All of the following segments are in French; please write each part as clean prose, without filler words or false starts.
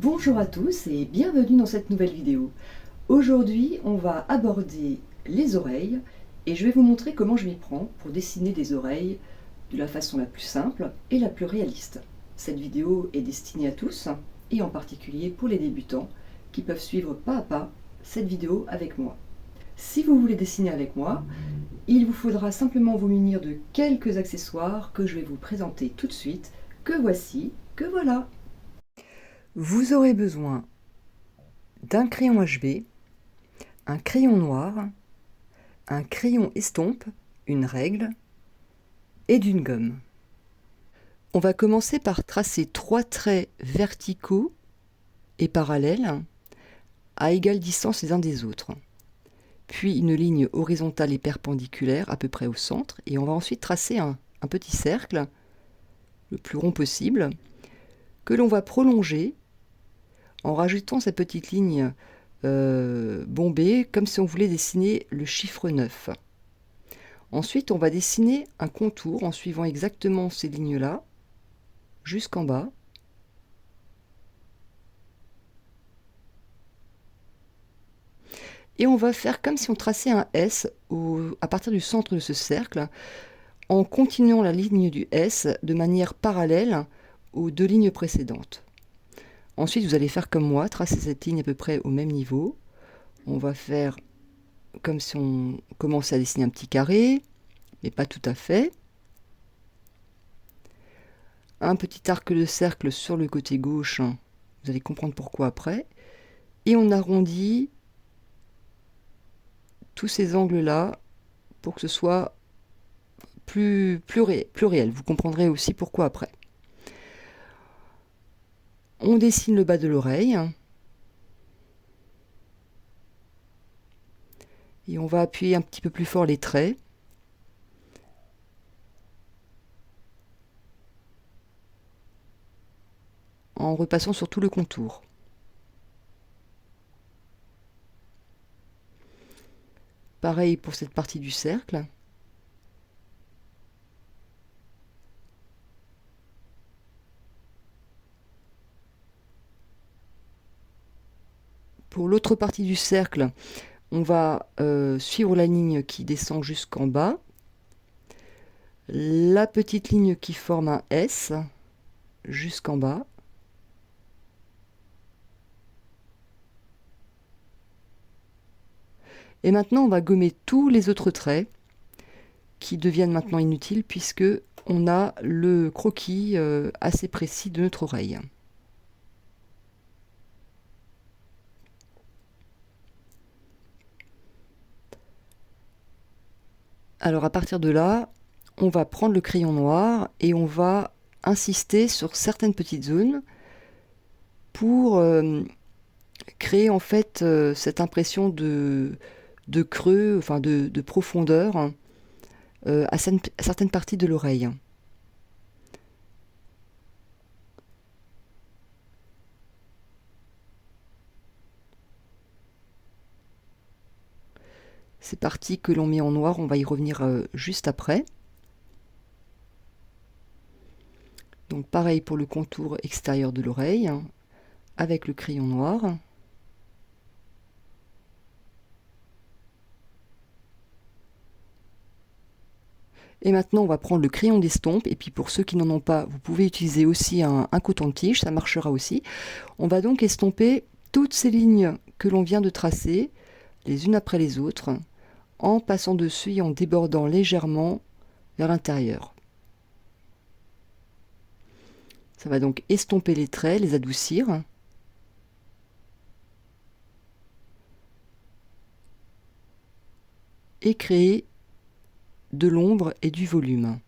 Bonjour à tous et bienvenue dans cette nouvelle vidéo. Aujourd'hui, on va aborder les oreilles et je vais vous montrer comment je m'y prends pour dessiner des oreilles de la façon la plus simple et la plus réaliste. Cette vidéo est destinée à tous et en particulier pour les débutants qui peuvent suivre pas à pas cette vidéo avec moi. Si vous voulez dessiner avec moi, il vous faudra simplement vous munir de quelques accessoires que je vais vous présenter tout de suite, que voici, que voilà. Vous aurez besoin d'un crayon HB, un crayon noir, un crayon estompe, une règle et d'une gomme. On va commencer par tracer 3 traits verticaux et parallèles à égale distance les uns des autres. Puis une ligne horizontale et perpendiculaire à peu près au centre et on va ensuite tracer un petit cercle, le plus rond possible, que l'on va prolonger en rajoutant cette petite ligne bombée comme si on voulait dessiner le chiffre 9. Ensuite, on va dessiner un contour en suivant exactement ces lignes-là jusqu'en bas. Et on va faire comme si on traçait un S à partir du centre de ce cercle, en continuant la ligne du S de manière parallèle aux 2 lignes précédentes. Ensuite, vous allez faire comme moi, tracer cette ligne à peu près au même niveau. On va faire comme si on commençait à dessiner un petit carré, mais pas tout à fait. Un petit arc de cercle sur le côté gauche, vous allez comprendre pourquoi après. Et on arrondit tous ces angles-là pour que ce soit plus réel. Vous comprendrez aussi pourquoi après. On dessine le bas de l'oreille. Et on va appuyer un petit peu plus fort les traits. En repassant sur tout le contour. Pareil pour cette partie du cercle. Pour l'autre partie du cercle, on va suivre la ligne qui descend jusqu'en bas. La petite ligne qui forme un S jusqu'en bas. Et maintenant, on va gommer tous les autres traits qui deviennent maintenant inutiles puisque on a le croquis assez précis de notre oreille. Alors à partir de là, on va prendre le crayon noir et on va insister sur certaines petites zones pour créer en fait cette impression de creux, enfin de profondeur à certaines parties de l'oreille. Ces parties que l'on met en noir, on va y revenir juste après. Donc pareil pour le contour extérieur de l'oreille, avec le crayon noir. Et maintenant, on va prendre le crayon d'estompe. Et puis pour ceux qui n'en ont pas, vous pouvez utiliser aussi un coton-tige, ça marchera aussi. On va donc estomper toutes ces lignes que l'on vient de tracer, les unes après les autres, en passant dessus et en débordant légèrement vers l'intérieur. Ça va donc estomper les traits, les adoucir. Et créer de l'ombre et du volume.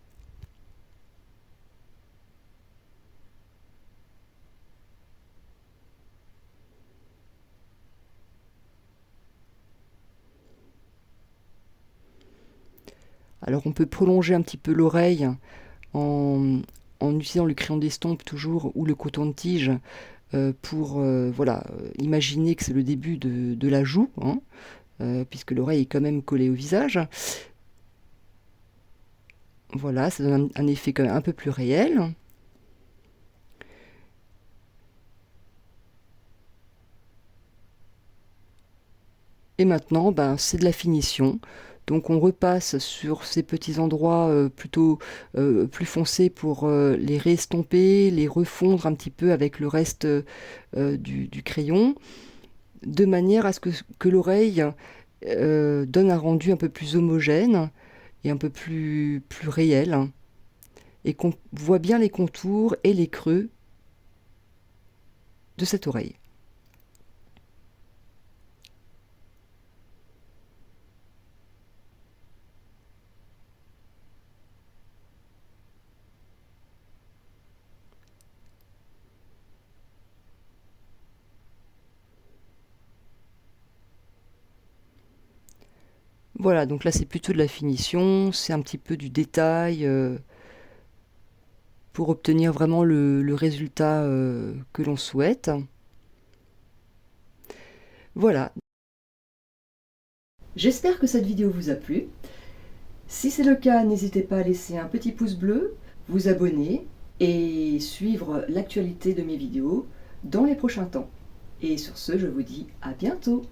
Alors on peut prolonger un petit peu l'oreille en utilisant le crayon d'estompe toujours ou le coton-tige pour voilà, imaginer que c'est le début de la joue, hein, puisque l'oreille est quand même collée au visage. Voilà, ça donne un effet quand même un peu plus réel. Et maintenant, ben, c'est de la finition. Donc on repasse sur ces petits endroits plutôt plus foncés pour les réestomper, les refondre un petit peu avec le reste du crayon, de manière à ce que l'oreille donne un rendu un peu plus homogène et un peu plus réel, hein, et qu'on voit bien les contours et les creux de cette oreille. Voilà, donc là c'est plutôt de la finition, c'est un petit peu du détail pour obtenir vraiment le résultat que l'on souhaite. Voilà. J'espère que cette vidéo vous a plu. Si c'est le cas, n'hésitez pas à laisser un petit pouce bleu, vous abonner et suivre l'actualité de mes vidéos dans les prochains temps. Et sur ce, je vous dis à bientôt!